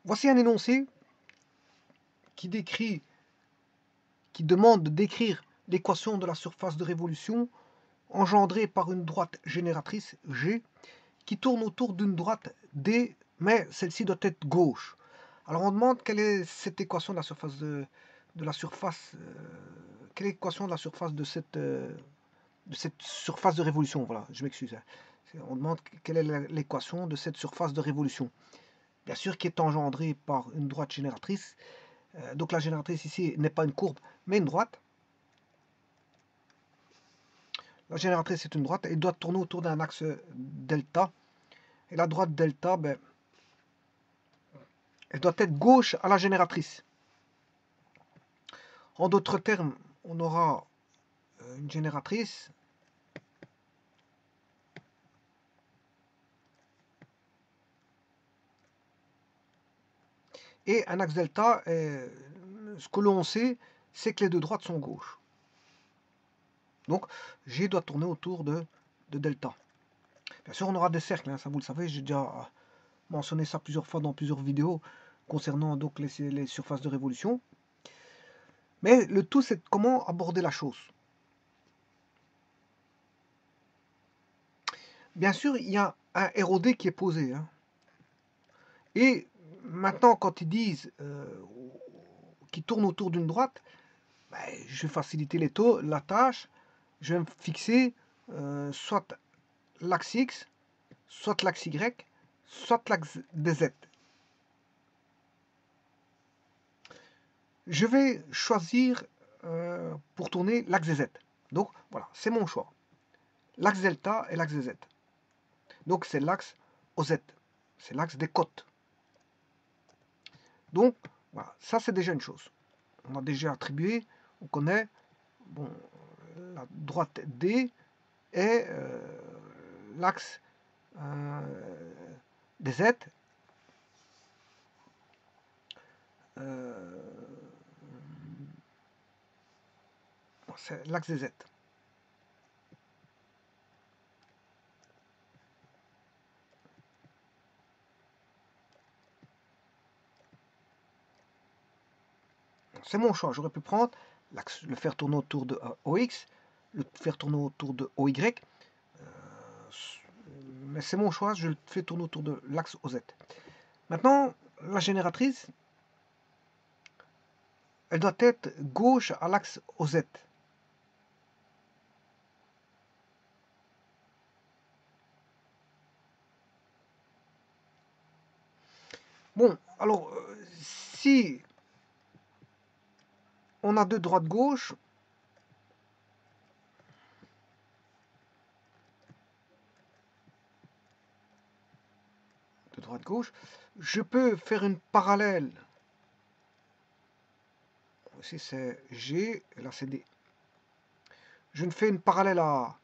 Voici un énoncé qui demande de décrire l'équation de la surface de révolution engendrée par une droite génératrice G qui tourne autour d'une droite D, mais celle-ci doit être gauche. Alors on demande quelle est cette équation de la surface quelle est l'équation de la surface de cette surface de révolution. Voilà, je m'excuse. On demande quelle est l'équation de cette surface de révolution. Bien sûr, qui est engendrée par une droite génératrice. Donc la génératrice ici n'est pas une courbe, mais une droite. La génératrice est une droite et doit tourner autour d'un axe delta. Et la droite delta, ben, elle doit être gauche à la génératrice. En d'autres termes, on aura une génératrice et un axe delta. Ce que l'on sait, c'est que les deux droites sont gauches. Donc, G doit tourner autour de delta. Bien sûr, on aura des cercles, hein, ça vous le savez, j'ai déjà mentionné ça plusieurs fois dans plusieurs vidéos concernant donc les surfaces de révolution. Mais le tout, c'est comment aborder la chose. Bien sûr, il y a un ROD qui est posé. Hein. Et maintenant, quand ils disent qu'ils tournent autour d'une droite, ben, je vais faciliter la tâche. Je vais me fixer soit l'axe X, soit l'axe Y, soit l'axe DZ. Je vais choisir pour tourner l'axe Z. Donc voilà, c'est mon choix. L'axe delta et l'axe Z. Donc c'est l'axe OZ. C'est l'axe des côtes. Donc voilà, ça c'est déjà une chose. On a déjà attribué, on connaît, bon, la droite D est l'axe des Z. C'est l'axe des Z. C'est mon choix. J'aurais pu prendre le faire tourner autour de OX, le faire tourner autour de OY. Mais c'est mon choix. Je le fais tourner autour de l'axe OZ. Maintenant, la génératrice, elle doit être gauche à l'axe OZ. Bon, alors, si on a deux droites-gauche, je peux faire une parallèle. Ici c'est G, et là c'est D. Je ne fais une parallèle à...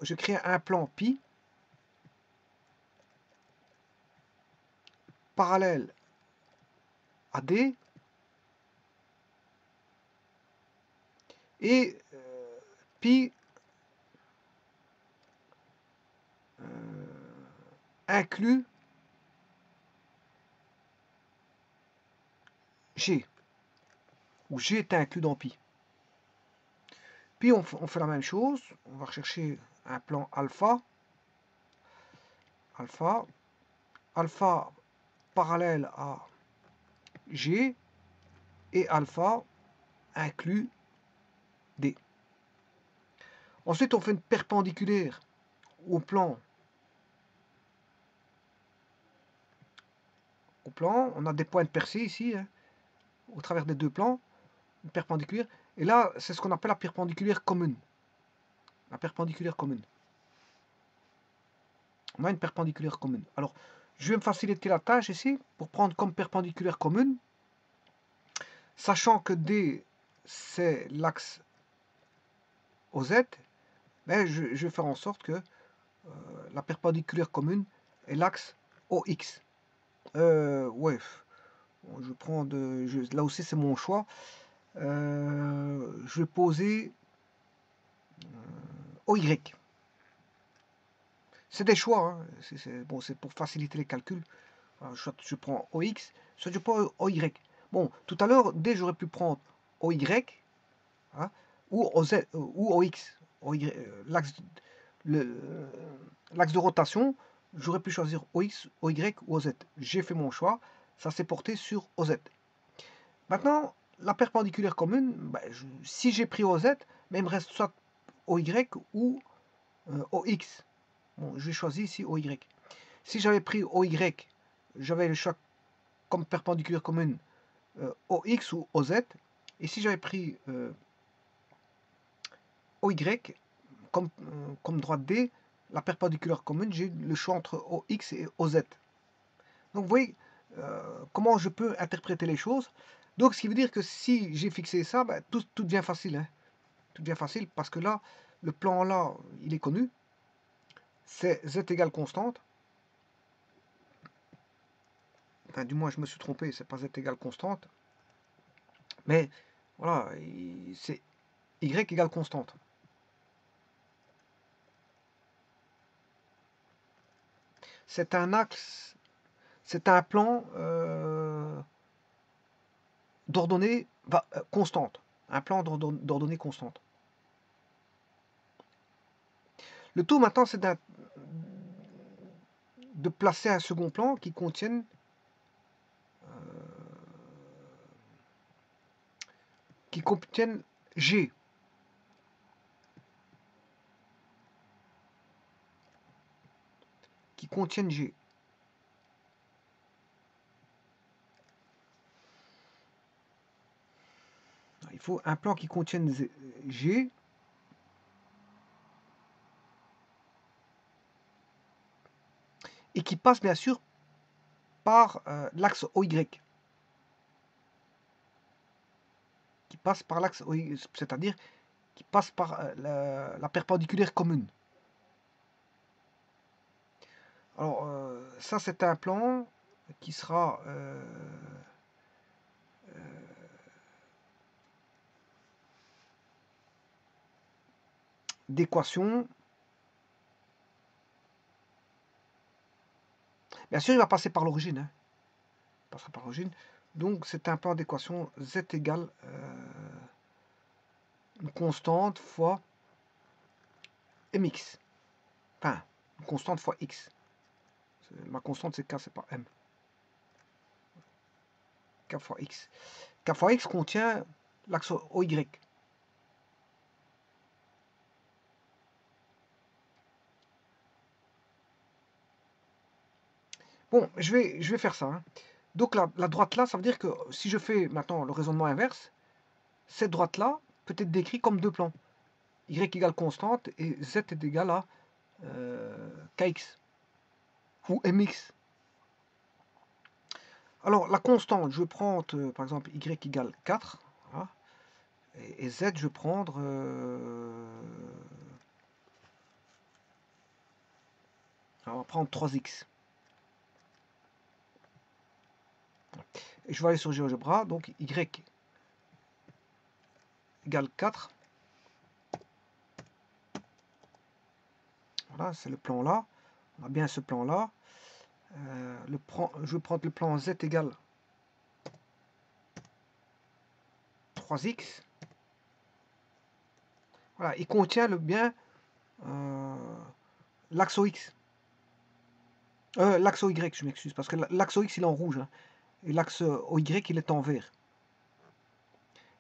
je crée un plan pi, parallèle à D, et pi inclut G, où G est inclus dans pi. Puis on fait la même chose, on va rechercher un plan alpha, alpha parallèle à G, et alpha inclut D. Ensuite, on fait une perpendiculaire au plan. On a des points de percée ici, hein, au travers des deux plans, une perpendiculaire. Et là, c'est ce qu'on appelle la perpendiculaire commune. La perpendiculaire commune. On a une perpendiculaire commune. Alors, je vais me faciliter la tâche ici, pour prendre comme perpendiculaire commune, sachant que D, c'est l'axe OZ, mais je vais faire en sorte que la perpendiculaire commune est l'axe OX. Ouais, je prends là aussi c'est mon choix. Je vais poser OY. C'est des choix, hein. Bon, c'est pour faciliter les calculs. Alors, soit je prends OX, soit je prends OY. Bon, tout à l'heure, dès j'aurais pu prendre OY, hein, ou OZ, ou OX. L'axe de rotation, j'aurais pu choisir OX, OY ou OZ. J'ai fait mon choix, ça s'est porté sur OZ. Maintenant, la perpendiculaire commune, ben, si j'ai pris OZ, mais il me reste soit OY ou OX. Bon, je vais choisir ici OY. Si j'avais pris OY, j'avais le choix comme perpendiculaire commune OX ou OZ. Et si j'avais pris OY comme droite D, la perpendiculaire commune, j'ai le choix entre OX et OZ. Donc vous voyez comment je peux interpréter les choses. Donc ce qui veut dire que si j'ai fixé ça, ben, tout devient facile. Hein. Tout devient facile parce que là, le plan là, il est connu. C'est Z égale constante. Enfin, du moins, je me suis trompé, c'est pas Z égale constante. Mais voilà, c'est Y égale constante. C'est un axe, c'est un plan d'ordonnée constante. Un plan d'ordonnée constante. Le tout maintenant, c'est de placer un second plan qui contienne G. Qui contiennent G. Il faut un plan qui contienne G. Et qui passe bien sûr par l'axe OY. Qui passe par l'axe OY, c'est-à-dire qui passe par la perpendiculaire commune. Alors, ça c'est un plan qui sera d'équation. Bien sûr, il va passer par l'origine. Hein. Il passera par l'origine. Donc, c'est un plan d'équation z égale une constante fois mx. Enfin, une constante fois x. Ma constante, c'est k, c'est pas m. K fois x. K fois x contient l'axe OY. Bon, je vais faire ça. Hein. Donc la droite là, ça veut dire que si je fais maintenant le raisonnement inverse, cette droite là peut être décrite comme deux plans. Y égale constante et Z est égal à Kx ou Mx. Alors la constante, je vais prendre par exemple Y égale 4. Voilà, et Z, je vais prendre on va prendre 3x. Et je vais aller sur GeoGebra, donc Y égale 4. Voilà, c'est le plan là. On a bien ce plan là. Je vais prendre le plan Z égale 3x. Voilà, il contient bien l'axe OX. L'axe OY, je m'excuse, parce que l'axe OX il est en rouge. Hein, et l'axe OY il est en vert.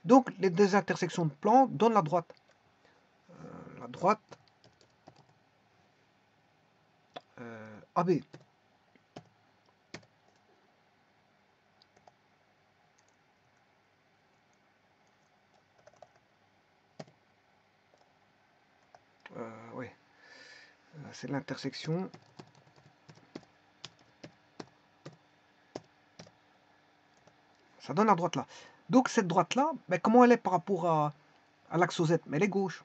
Donc les deux intersections de plans donnent la droite. La droite AB. Oui, c'est l'intersection. Ça donne la droite là. Donc cette droite là, ben, comment elle est par rapport à l'axe OZ? Mais elle est gauche.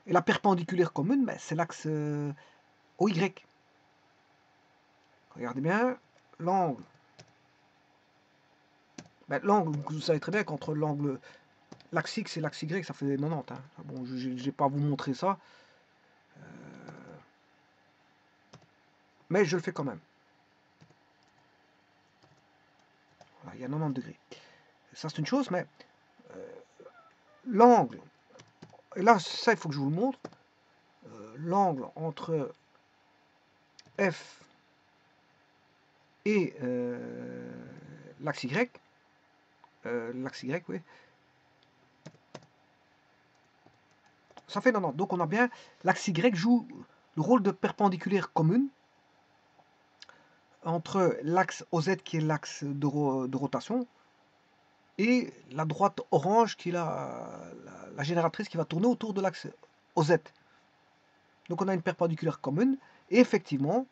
Et la perpendiculaire commune, ben, c'est l'axe OY. Regardez bien, l'angle. Ben, l'angle, vous savez très bien qu'entre l'angle, l'axe X et l'axe Y, ça fait 90. Hein. Bon, je ne vais pas vous montrer ça. mais je le fais quand même. Voilà, il y a 90 degrés. Ça, c'est une chose, mais l'angle, et là, ça, il faut que je vous le montre, l'angle entre F et l'axe Y, oui, ça fait 90. Donc on a bien, l'axe Y joue le rôle de perpendiculaire commune entre l'axe OZ qui est l'axe de rotation et la droite orange qui est la génératrice qui va tourner autour de l'axe OZ. Donc on a une perpendiculaire commune et effectivement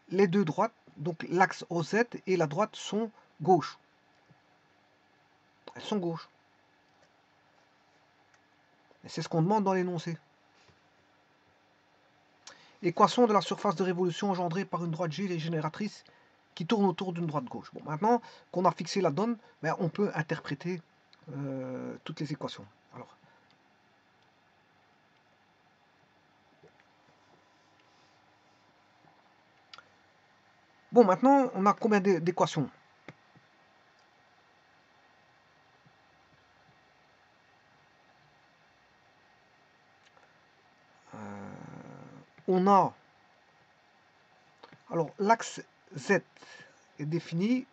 les deux droites, donc l'axe OZ et la droite sont gauches. Elles sont gauches. Et c'est ce qu'on demande dans l'énoncé. Équation de la surface de révolution engendrée par une droite G génératrice qui tourne autour d'une droite gauche. Bon, maintenant qu'on a fixé la donne, ben, on peut interpréter toutes les équations. Alors, bon, maintenant, on a combien d'équations? On a... Alors, l'axe Z est défini...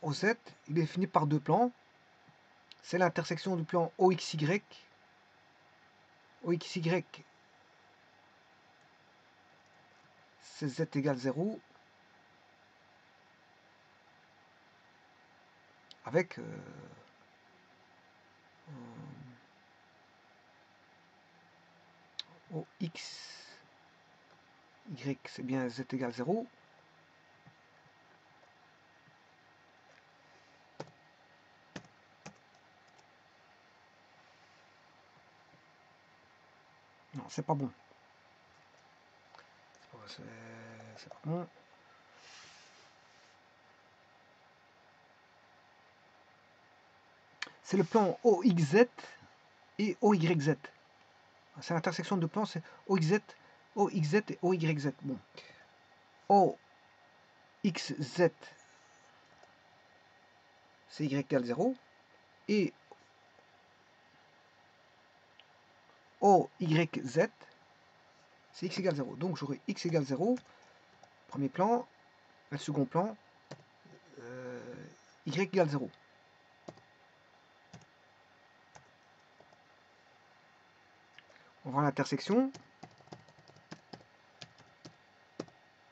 OZ, il est défini par deux plans. C'est l'intersection du plan OXY. OXY, c'est Z égale 0. Avec... OX, Y, c'est bien Z égale 0. Non, c'est pas bon. C'est pas bon. C'est le plan OXZ et OYZ. C'est l'intersection de plans, c'est OXZ, OXZ et OYZ. Bon. OXZ, c'est Y égale 0. Et OYZ, c'est X égale 0. Donc j'aurai X égale 0, premier plan, le second plan, Y égale 0. On voit l'intersection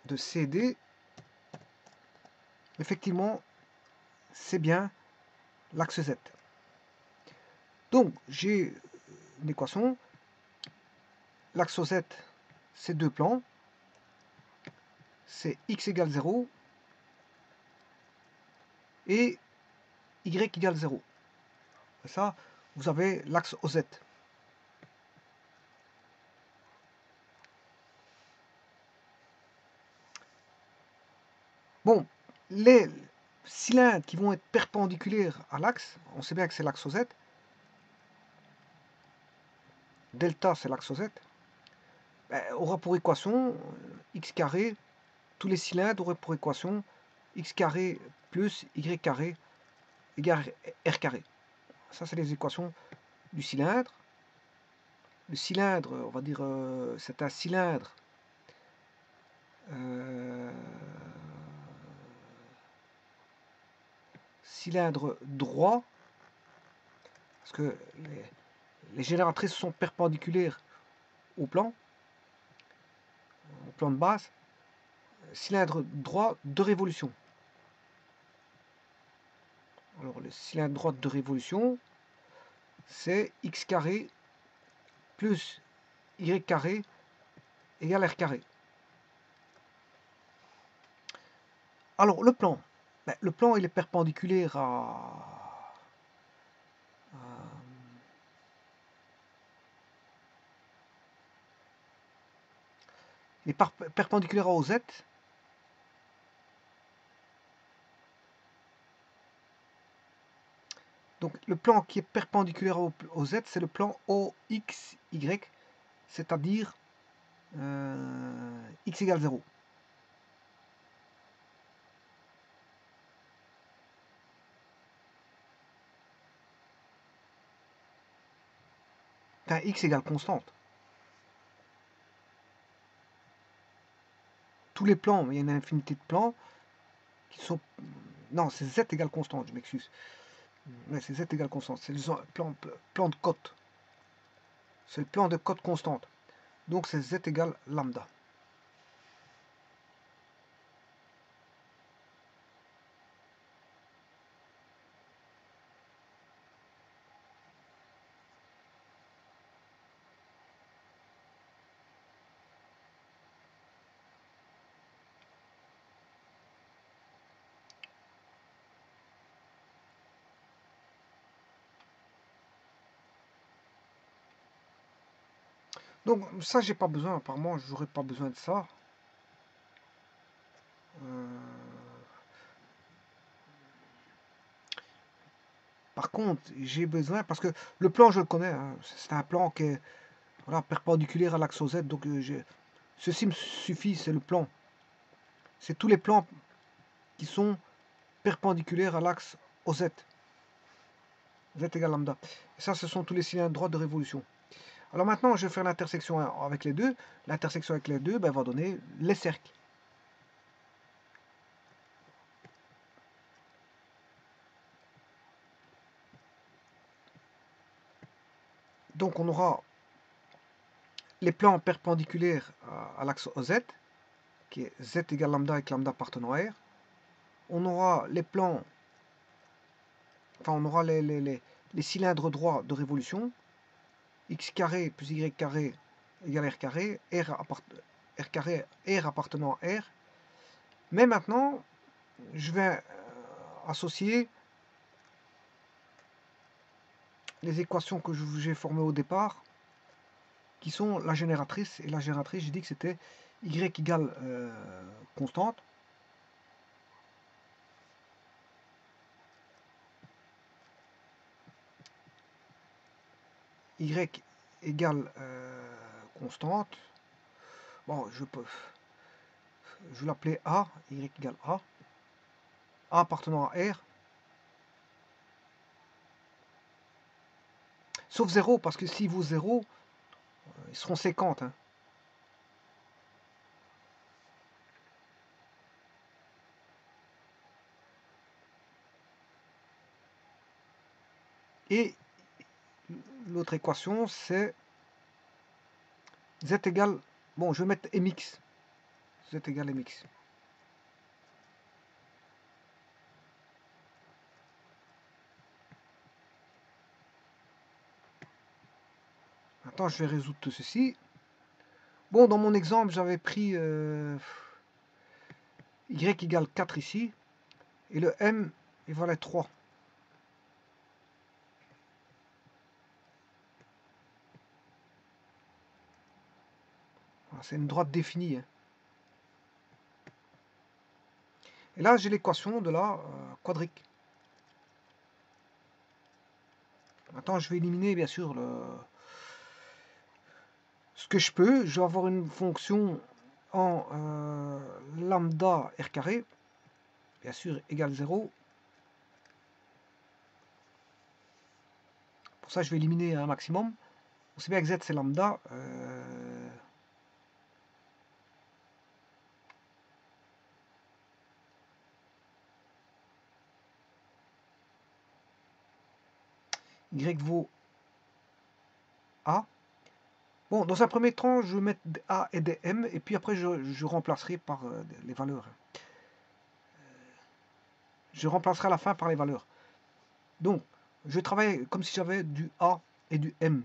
de CD. Effectivement, c'est bien l'axe Z. Donc, j'ai une équation. L'axe Z, c'est deux plans. C'est X égale 0 et Y égale 0. Et ça, vous avez l'axe OZ. Bon, les cylindres qui vont être perpendiculaires à l'axe, on sait bien que c'est l'axe OZ. Delta, c'est l'axe OZ. Ben, aura pour équation x carré, tous les cylindres auraient pour équation x carré plus y carré égale r carré. Ça, c'est les équations du cylindre. Le cylindre, on va dire, c'est un cylindre cylindre droit, parce que les génératrices sont perpendiculaires au plan de base. Cylindre droit de révolution. Alors le cylindre droit de révolution, c'est x carré plus y carré égale r carré. Alors le plan, ben, le plan il est perpendiculaire il est perpendiculaire à OZ. Donc le plan qui est perpendiculaire au Z, c'est le plan OXY, c'est-à-dire x égale 0. Enfin, x égale constante. Tous les plans, il y a une infinité de plans qui sont... Non, c'est z égale constante, je m'excuse. Ouais, c'est z égale constante. C'est le plan de cote. C'est le plan de cote constante. Donc c'est z égale lambda. Donc ça, j'ai pas besoin, apparemment, j'aurais pas besoin de ça. Par contre, j'ai besoin, parce que le plan, je le connais, hein, c'est un plan qui est voilà, perpendiculaire à l'axe OZ, donc ceci me suffit, c'est le plan. C'est tous les plans qui sont perpendiculaires à l'axe OZ. Z égale lambda. Et ça, ce sont tous les cylindres droits de révolution. Alors maintenant, je vais faire l'intersection avec les deux. L'intersection avec les deux va donner les cercles. Donc on aura les plans perpendiculaires à l'axe OZ, qui est Z égale lambda avec lambda appartenant à R. On aura les plans, enfin on aura les cylindres droits de révolution, x carré plus y carré égale r carré, r carré, r appartenant à R. Mais maintenant, je vais associer les équations que j'ai formées au départ, qui sont la génératrice. Et la génératrice, j'ai dit que c'était y égale constante. Y égale constante. Bon, je vais l'appeler A, Y égale A. A appartenant à R. Sauf 0, parce que s'il vaut 0, ils seront séquentes. Hein. Et l'autre équation, c'est Z égale... Bon, je vais mettre mx. Z égale mx. Maintenant, je vais résoudre tout ceci. Bon, dans mon exemple, j'avais pris y égale 4 ici. Et le m, il valait 3. C'est une droite définie. Hein. Et là, j'ai l'équation de la quadrique. Maintenant, je vais éliminer, bien sûr, ce que je peux. Je vais avoir une fonction en lambda r carré, bien sûr, égale 0. Pour ça, je vais éliminer un maximum. On sait bien que z, c'est lambda. Y vaut A. Bon, dans un premier temps, je vais mettre des A et des M, et puis après, je remplacerai par les valeurs. Je remplacerai à la fin par les valeurs. Donc, je travaille comme si j'avais du A et du M.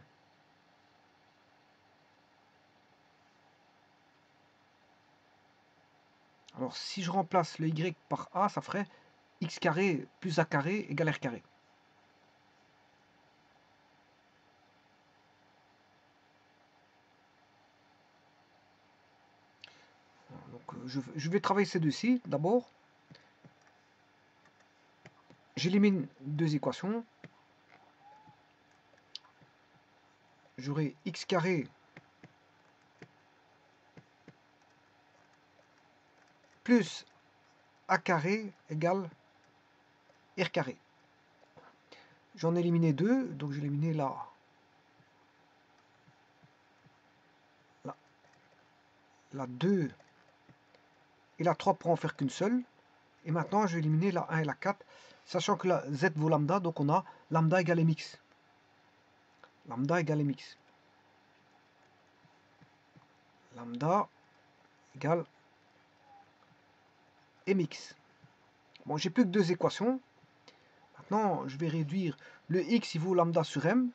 Alors, si je remplace le Y par A, ça ferait x carré plus A carré égale R carré. Donc, je vais travailler ces deux-ci d'abord. J'élimine deux équations. J'aurai x carré plus A carré égale R carré. J'en ai éliminé 2, donc j'ai éliminé la 2 et la 3 pour en faire qu'une seule. Et maintenant, je vais éliminer la 1 et la 4, sachant que la z vaut lambda, donc on a lambda égale mx. Lambda égale mx. Lambda égale mx. Bon, j'ai plus que 2 équations. Maintenant, je vais réduire le x, il vaut lambda sur m.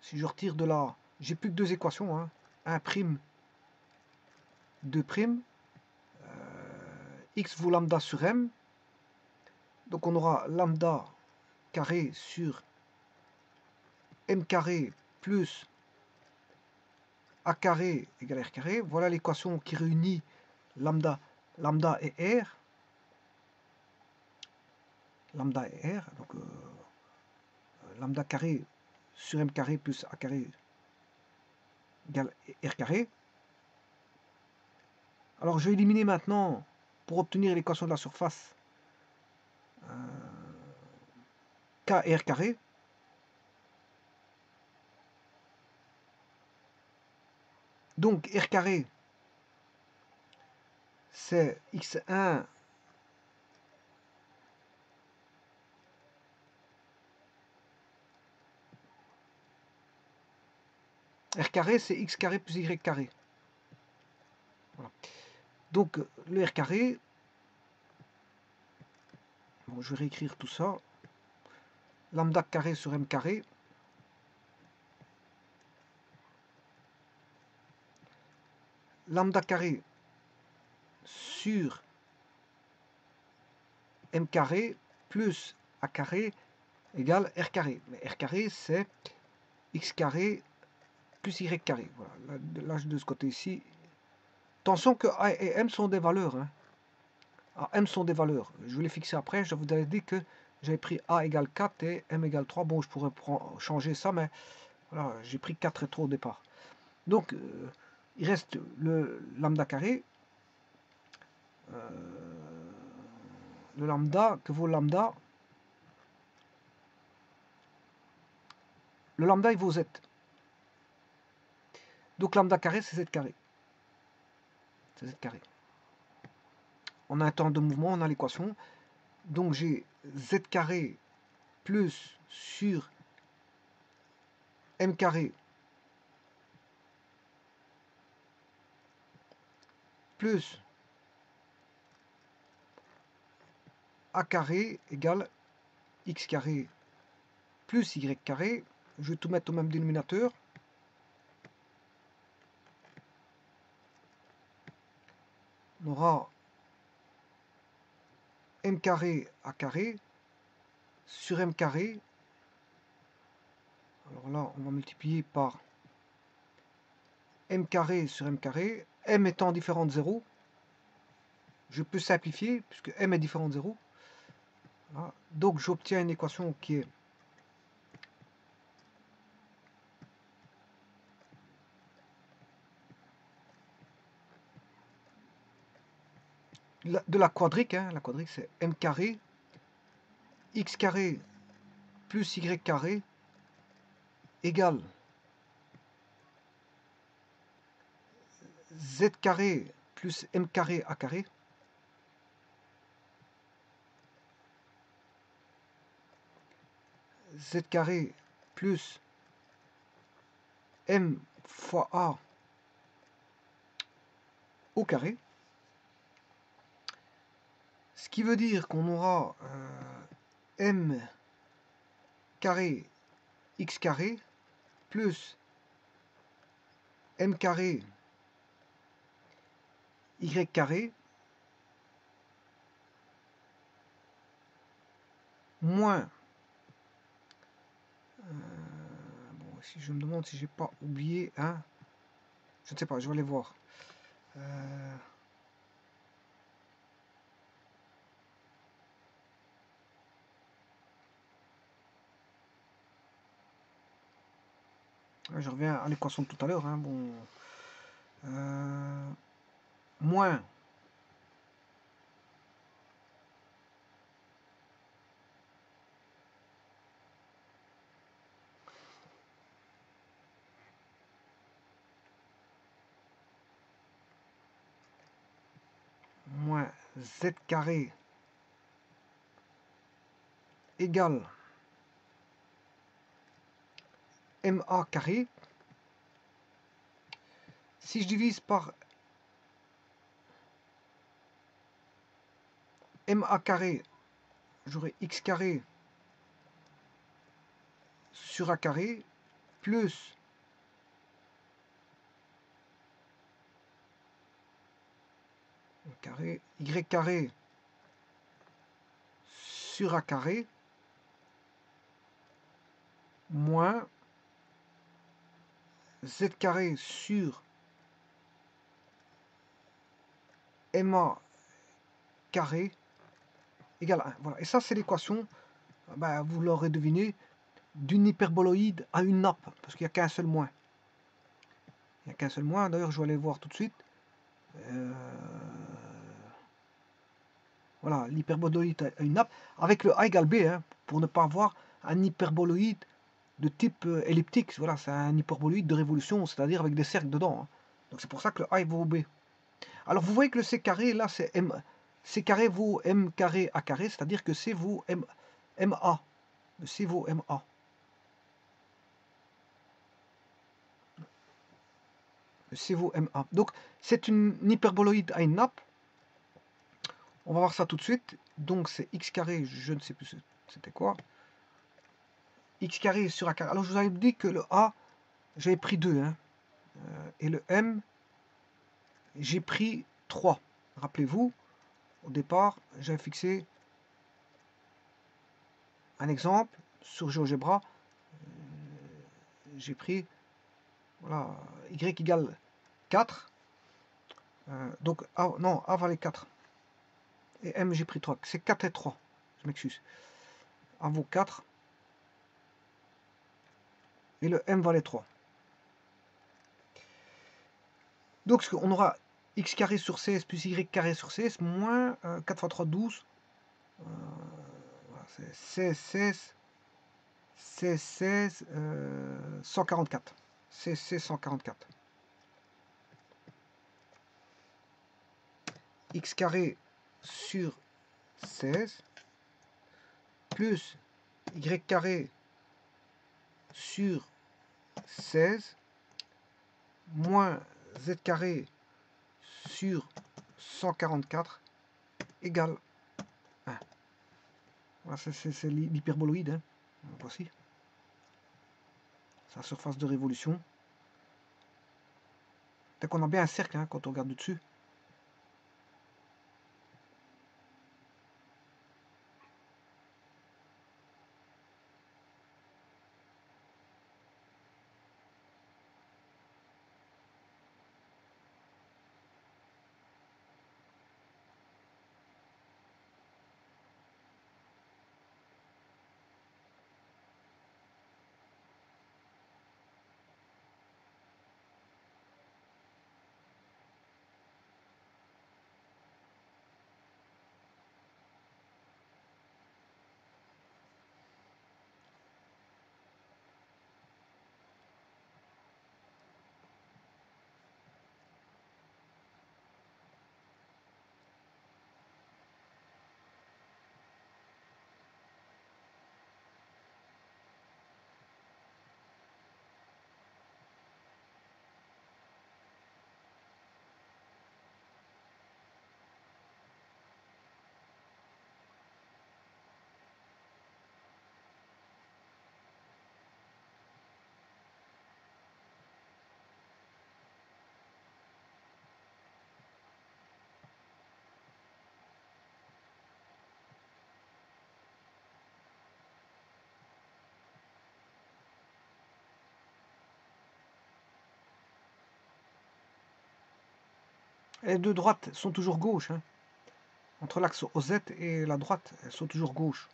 Si je retire de là, j'ai plus que 2 équations. Hein. 1 prime, 2 prime. X vaut lambda sur m. Donc on aura lambda carré sur m carré plus a carré égale r carré. Voilà l'équation qui réunit lambda et r. Lambda et r. Donc lambda carré sur m carré plus a carré égale r carré. Alors je vais éliminer maintenant, pour obtenir l'équation de la surface, k et r carré. Donc r carré, c'est x1 r carré, c'est x carré plus y carré. Voilà. Donc le r carré, bon, je vais réécrire tout ça. Lambda carré sur m carré. Lambda carré sur m carré plus a carré égale r carré. Mais r carré, c'est x carré plus y carré. Voilà, là de ce côté-ci. Attention que a et m sont des valeurs. Hein. A, m sont des valeurs. Je vais les fixer après. Je vous avais dit que j'avais pris a égale 4 et m égale 3. Bon, je pourrais changer ça, mais voilà, j'ai pris 4 et 3 au départ. Donc, il reste le lambda carré. Le lambda, que vaut lambda? Le lambda, il vaut z. Donc, lambda carré, c'est z carré. C'est z carré. On a un temps de mouvement, on a l'équation. Donc, j'ai z carré plus sur m carré plus a carré égale x carré plus y carré. Je vais tout mettre au même dénominateur. On aura m carré a carré sur m carré. Alors là, on va multiplier par m carré sur m carré. M étant différent de 0, je peux simplifier puisque m est différent de 0. Voilà. Donc j'obtiens une équation qui est de la quadrique. Hein. La quadrique, c'est m carré, x carré plus y carré égale z carré plus m carré a carré. Z carré plus m fois a au carré. Ce qui veut dire qu'on aura m carré x carré plus m carré y carré moins bon, si je me demande si j'ai pas oublié hein, je ne sais pas, je vais aller voir. Je reviens à l'équation de tout à l'heure. Hein, bon, moins z carré égale ma carré. Si je divise par ma carré, j'aurai x carré sur a carré plus carré y carré sur a carré moins z carré sur ma carré égale 1. Voilà. Et ça, c'est l'équation, ben, vous l'aurez deviné, d'une hyperboloïde à une nappe, parce qu'il n'y a qu'un seul moins. Il n'y a qu'un seul moins, d'ailleurs je vais aller voir tout de suite. Voilà, l'hyperboloïde à une nappe, avec le A égale B, hein, pour ne pas avoir un hyperboloïde de type elliptique. Voilà, c'est un hyperboloïde de révolution, c'est-à-dire avec des cercles dedans. Hein. Donc c'est pour ça que le A vaut au B. Alors vous voyez que le C carré, là, c'est M. C carré vaut M carré A carré, c'est-à-dire que C vaut MA. Le C vaut MA. Le C vaut MA. Donc c'est une hyperboloïde à une nappe. On va voir ça tout de suite. Donc c'est x carré, je ne sais plus c'était quoi. X carré sur A carré. Alors je vous avais dit que le A, j'avais pris 2. Hein. Et le M, j'ai pris 3. Rappelez-vous, au départ, j'avais fixé un exemple sur GeoGebra. J'ai pris voilà, y égale 4. Donc A, non, A valait 4. Et M, j'ai pris 3. C'est 4 et 3. Je m'excuse. A vaut 4. Et le M valait 3. Donc on aura x carré sur 16 plus y carré sur 16 moins 4 fois 3, 12. Voilà, c'est 16, 16, 16, 16, 144. 16, 16, 144. X carré sur 16 plus y carré sur 16 moins z carré sur 144 égale 1. Voilà, c'est l'hyperboloïde. Hein. Voici. Sa surface de révolution. Dès qu'on a bien un cercle hein, quand on regarde dessus. Les deux droites sont toujours gauches. Hein. Entre l'axe OZ et la droite, elles sont toujours gauches.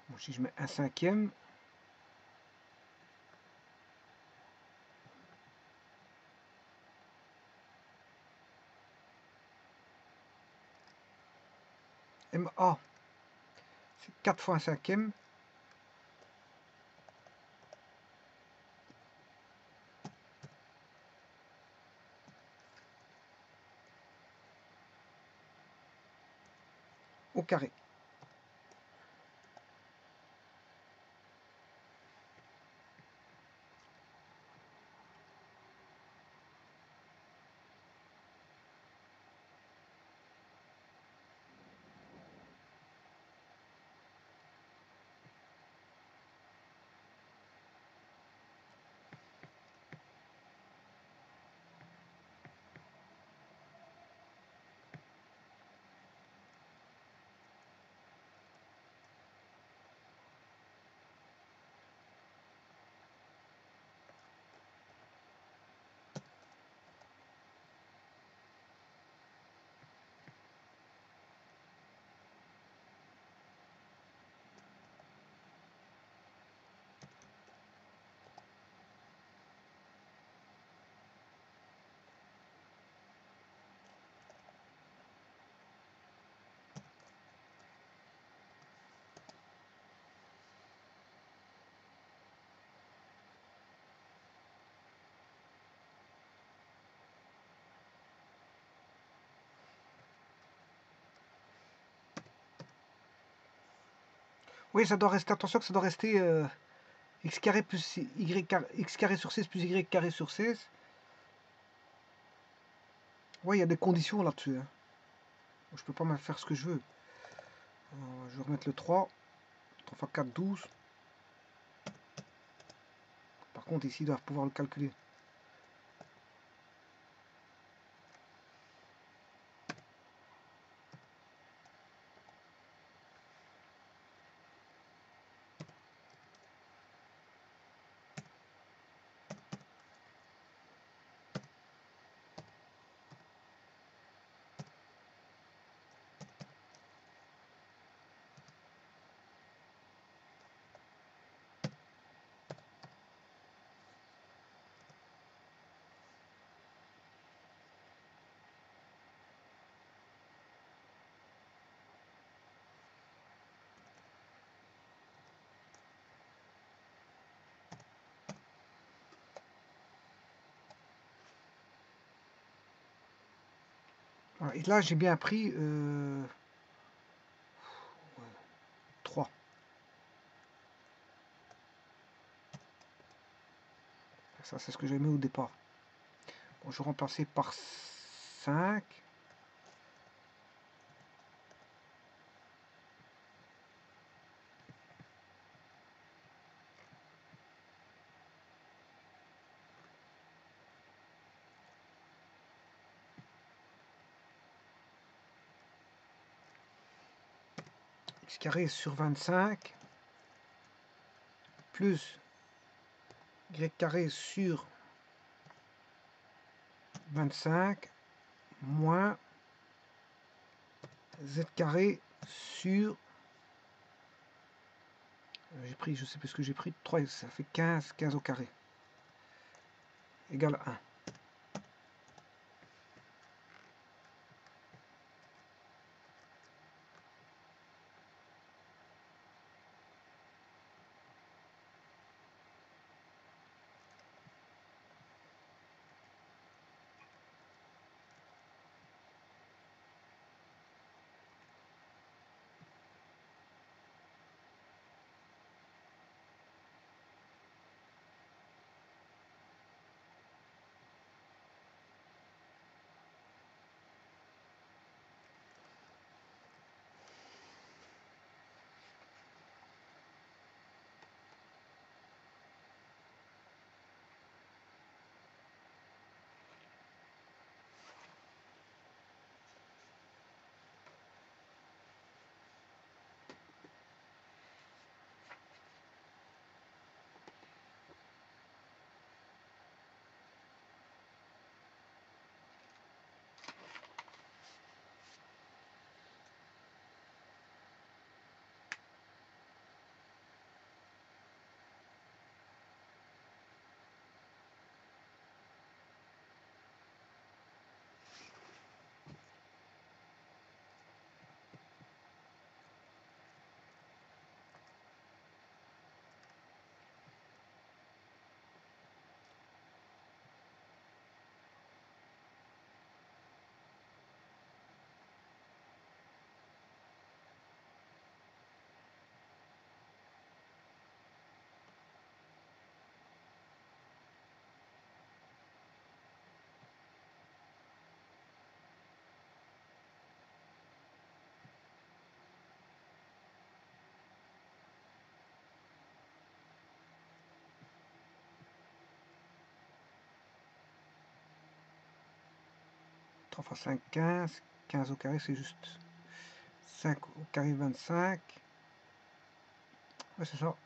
Bon, si je mets un cinquième, A, c'est 4 fois un cinquième. Au carré. Oui, ça doit rester, attention que ça doit rester x carré plus y carré, x carré sur 16 plus y carré sur 16. Oui, il y a des conditions là-dessus. Hein. Je peux pas mal faire ce que je veux. Je vais remettre le 3. 3 fois 4, 12. Par contre, ici, ils doivent pouvoir le calculer. Voilà. Et là, j'ai bien pris 3. Ça, c'est ce que j'ai mis au départ. Bon, je vais remplacer par 5. X carré sur 25 plus y carré sur 25 moins z carré sur... J'ai pris, je sais plus ce que j'ai pris, 3, ça fait 15, 15 au carré. Égale 1. 3 fois 5, 15. 15 au carré, c'est juste 5 au carré, 25. Ouais, c'est ça.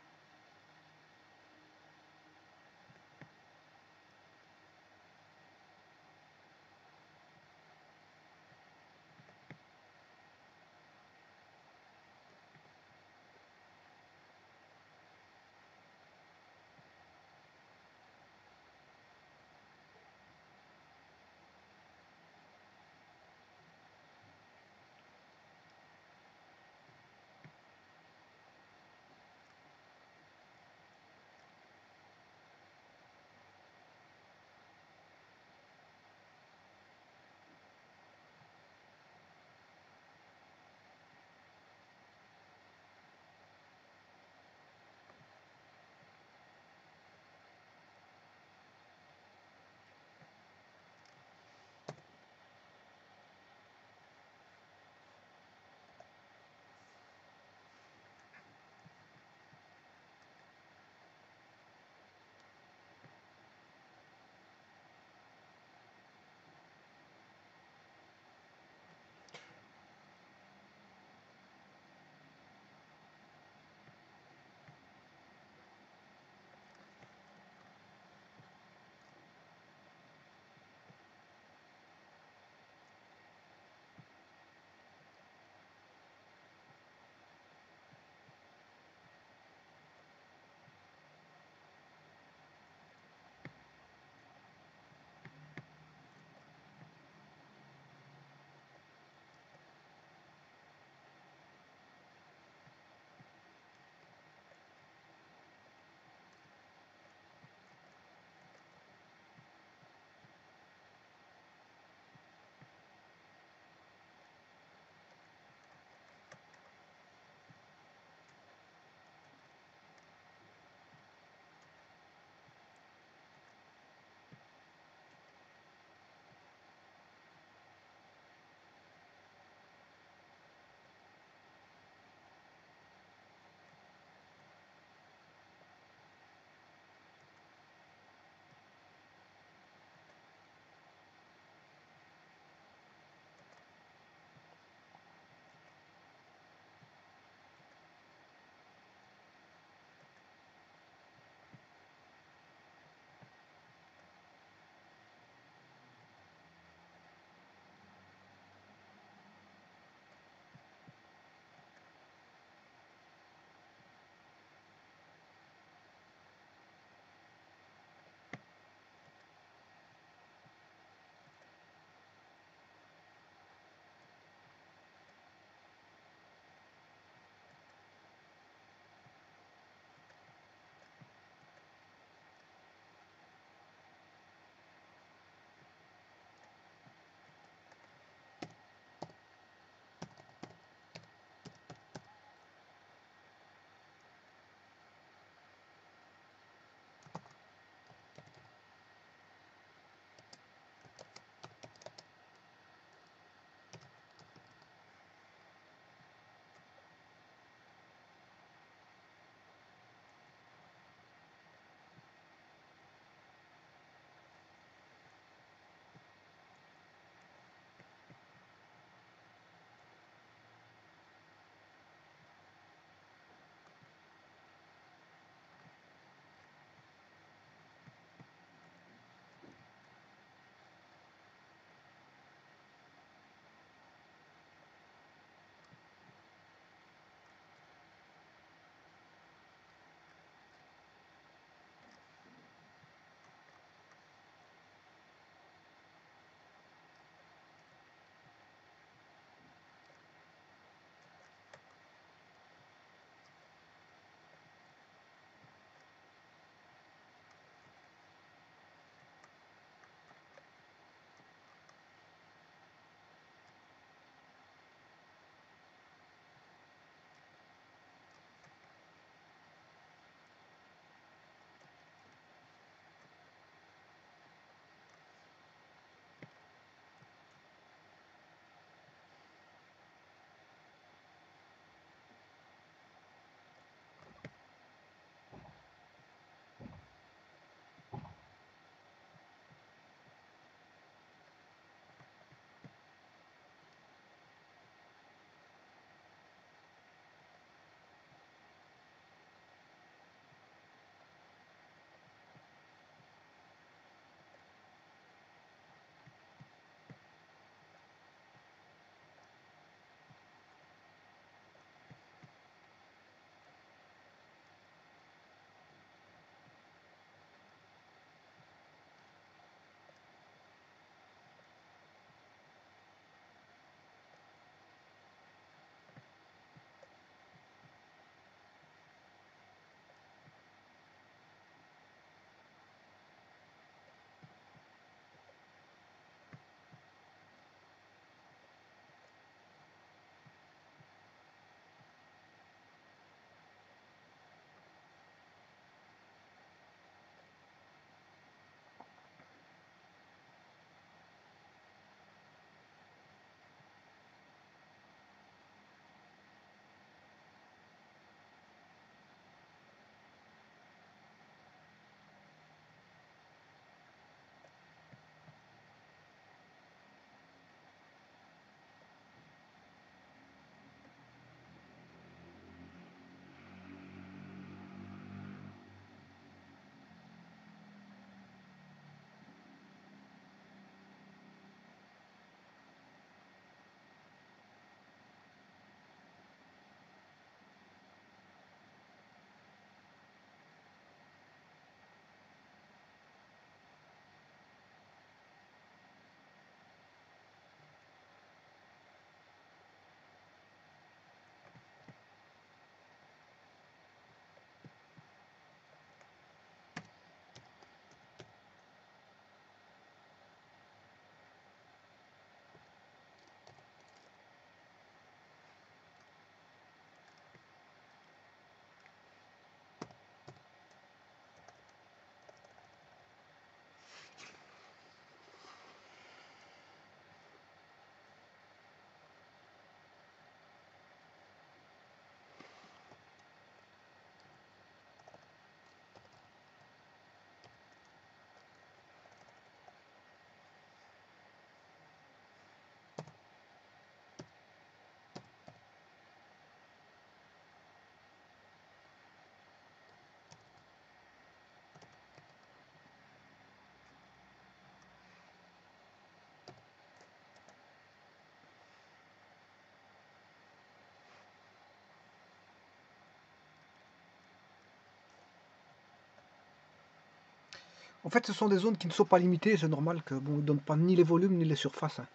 En fait, ce sont des zones qui ne sont pas limitées, c'est normal que bon, ne donnent pas ni les volumes ni les surfaces. Hein.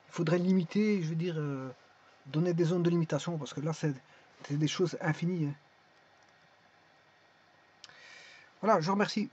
Il faudrait limiter, je veux dire, donner des zones de limitation, parce que là, c'est des choses infinies. Hein. Voilà, je vous remercie.